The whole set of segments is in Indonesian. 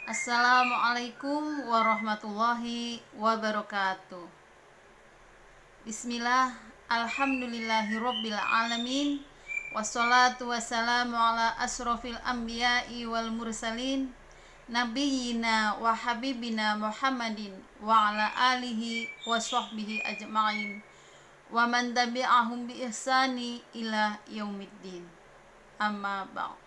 Assalamualaikum warahmatullahi wabarakatuh. Bismillah, alhamdulillahirabbil alamin. Wassalatu wassalamu ala asrofil anbiya'i wal mursalin nabiyyina wa habibina Muhammadin wa ala alihi wa sahbihi ajma'in wa man tabi'ahum bi ihsani ila yaumiddin. Amma ba'd.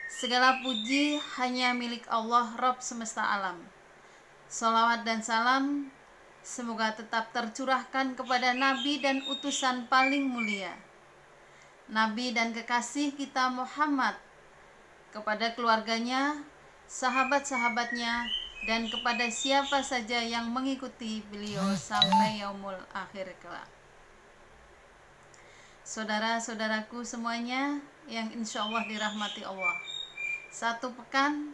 Segala puji hanya milik Allah, Rabb semesta alam. Salawat dan salam semoga tetap tercurahkan kepada Nabi dan utusan paling mulia, Nabi dan kekasih kita Muhammad, kepada keluarganya, sahabat-sahabatnya, dan kepada siapa saja yang mengikuti beliau sampai yaumul akhir kelak. Saudara-saudaraku semuanya yang insya Allah dirahmati Allah, satu pekan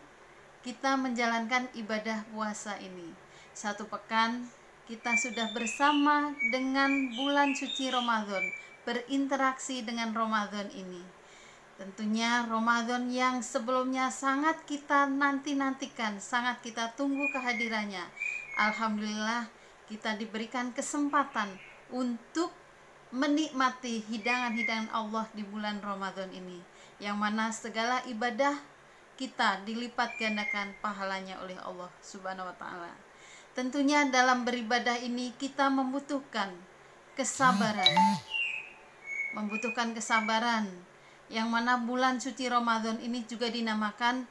kita menjalankan ibadah puasa ini. Satu pekan kita sudah bersama dengan bulan suci Ramadan, berinteraksi dengan Ramadan ini. Tentunya Ramadan yang sebelumnya sangat kita nanti-nantikan, sangat kita tunggu kehadirannya. Alhamdulillah kita diberikan kesempatan untuk menikmati hidangan-hidangan Allah di bulan Ramadan ini, yang mana segala ibadah kita dilipat gandakan pahalanya oleh Allah Subhanahu wa ta'ala. Tentunya dalam beribadah ini kita membutuhkan kesabaran. Yang mana bulan suci Ramadan ini juga dinamakan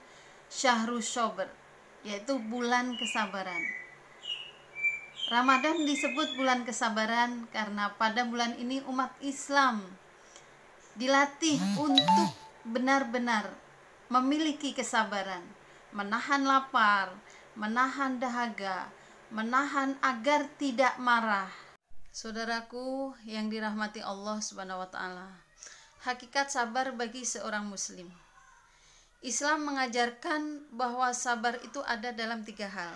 Syahrus Sabr, yaitu bulan kesabaran. Ramadan disebut bulan kesabaran karena pada bulan ini umat Islam dilatih untuk benar-benar memiliki kesabaran, menahan lapar, menahan dahaga, menahan agar tidak marah. Saudaraku yang dirahmati Allah Subhanahu wa ta'ala, hakikat sabar bagi seorang muslim. Islam mengajarkan bahwa sabar itu ada dalam 3 hal.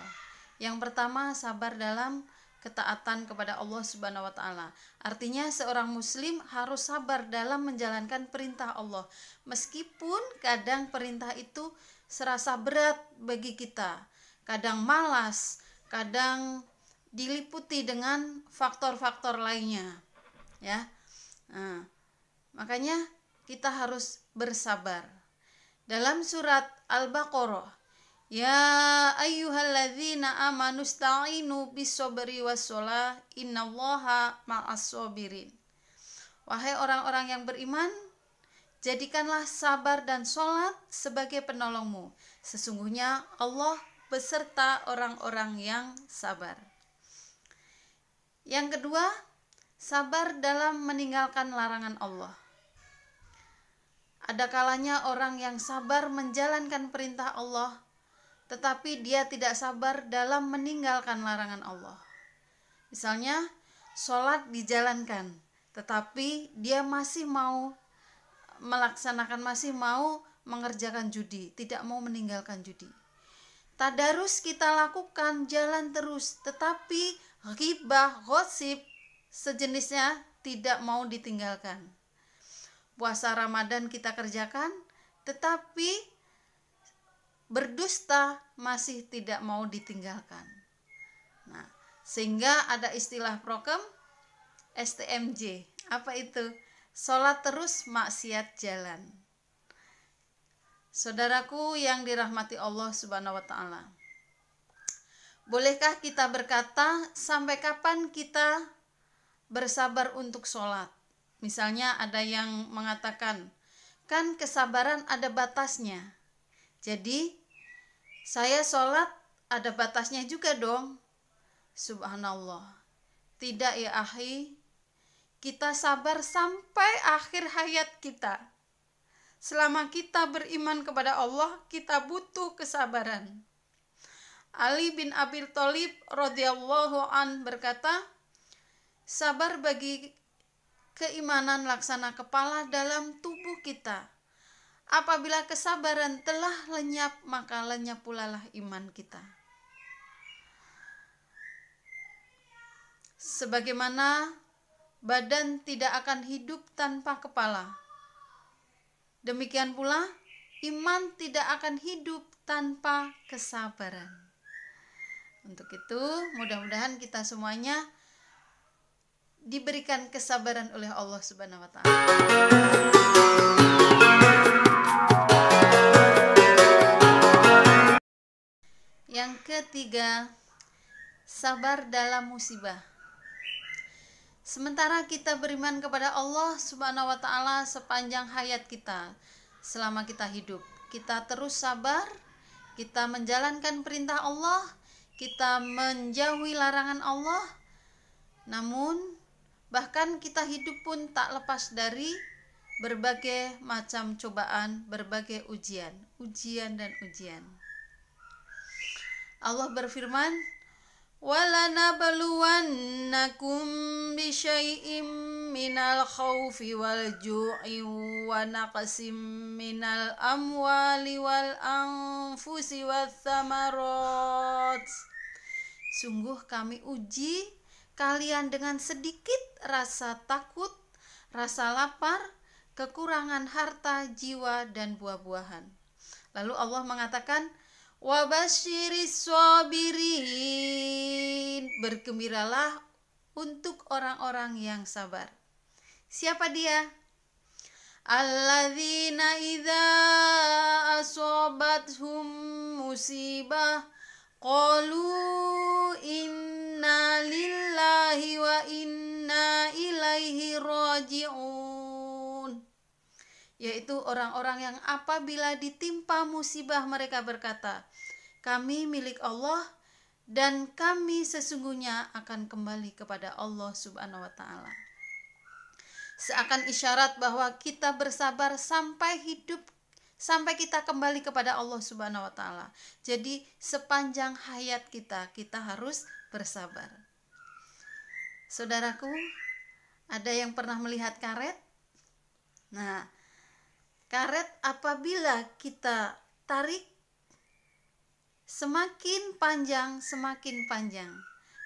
Yang pertama, sabar dalam ketaatan kepada Allah Subhanahu wa ta'ala. Artinya seorang muslim harus sabar dalam menjalankan perintah Allah, meskipun kadang perintah itu serasa berat bagi kita, kadang malas, kadang diliputi dengan faktor-faktor lainnya, ya. Makanya kita harus bersabar. Dalam surat Al-Baqarah, ya ayyuhalladzina amanu sta'inu bis-sabri was-shalah innallaha ma'as-sabirin. Wahai orang-orang yang beriman, jadikanlah sabar dan sholat sebagai penolongmu. Sesungguhnya Allah beserta orang-orang yang sabar. Yang kedua, sabar dalam meninggalkan larangan Allah. Ada kalanya orang yang sabar menjalankan perintah Allah, tetapi dia tidak sabar dalam meninggalkan larangan Allah. Misalnya, sholat dijalankan, tetapi dia masih mau melaksanakan, masih mau mengerjakan judi, tidak mau meninggalkan judi. Tadarus kita lakukan, jalan terus, tetapi ghibah, gosip, sejenisnya tidak mau ditinggalkan. Puasa Ramadan kita kerjakan, tetapi berdusta masih tidak mau ditinggalkan. Nah, sehingga ada istilah prokem STMJ. Apa itu? Sholat terus, maksiat jalan. Saudaraku yang dirahmati Allah Subhanahu wa ta'ala, bolehkah kita berkata sampai kapan kita bersabar untuk sholat? Misalnya ada yang mengatakan, kan kesabaran ada batasnya, jadi saya sholat ada batasnya juga dong. Subhanallah, tidak ya akhi. Kita sabar sampai akhir hayat kita. Selama kita beriman kepada Allah, kita butuh kesabaran. Ali bin Abi Thalib radhiyallahu an berkata, sabar bagi keimanan laksana kepala dalam tubuh kita. Apabila kesabaran telah lenyap, maka lenyap pula lah iman kita. Sebagaimana badan tidak akan hidup tanpa kepala, demikian pula iman tidak akan hidup tanpa kesabaran. Untuk itu, mudah-mudahan kita semuanya diberikan kesabaran oleh Allah Subhanahu wa taala. Yang ketiga, sabar dalam musibah. Sementara kita beriman kepada Allah Subhanahu wa taala sepanjang hayat kita, selama kita hidup, kita terus sabar, kita menjalankan perintah Allah, kita menjauhi larangan Allah. Namun bahkan kita hidup pun tak lepas dari berbagai macam cobaan, berbagai ujian dan ujian. Allah berfirman, وَلَنَبْلُوَنَّكُمْ بِشَيْءٍ مِّنَ الْخَوْفِ وَالْجُوعِ وَنَقْصٍ مِّنَ الْأَمْوَالِ وَالْأَنفُسِ وَالثَّمَرَاتِ. Sungguh kami uji kalian dengan sedikit rasa takut, rasa lapar, kekurangan harta, jiwa, dan buah-buahan. Lalu Allah mengatakan, Wabasyiris sabirin, bergembiralah untuk orang-orang yang sabar. Siapa dia? Alladzina idza asobathum musibah qalu inna lillahi wa inna ilaihi raji'un. Yaitu orang-orang yang apabila ditimpa musibah mereka berkata, kami milik Allah dan kami sesungguhnya akan kembali kepada Allah Subhanahu wa taala. Seakan isyarat bahwa kita bersabar sampai kita kembali kepada Allah Subhanahu wa taala. Jadi sepanjang hayat kita harus bersabar. Saudaraku, ada yang pernah melihat karet? Nah, karet apabila kita tarik semakin panjang,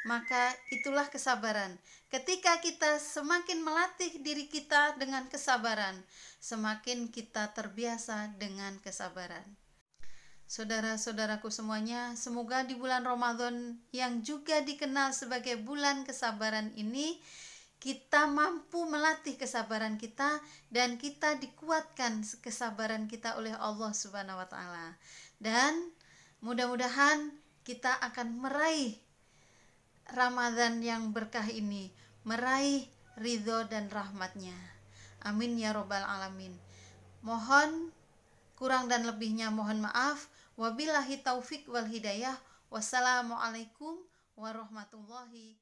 maka itulah kesabaran. Ketika kita semakin melatih diri kita dengan kesabaran, semakin kita terbiasa dengan kesabaran. Saudara-saudaraku semuanya, semoga di bulan Ramadan yang juga dikenal sebagai bulan kesabaran ini, kita mampu melatih kesabaran kita dan kita dikuatkan kesabaran kita oleh Allah Subhanahu wa taala. Dan mudah-mudahan kita akan meraih Ramadan yang berkah ini, meraih ridho dan rahmatnya. Amin ya robbal alamin. Mohon kurang dan lebihnya mohon maaf. Wabillahi taufik wal hidayah. Wassalamualaikum warahmatullahi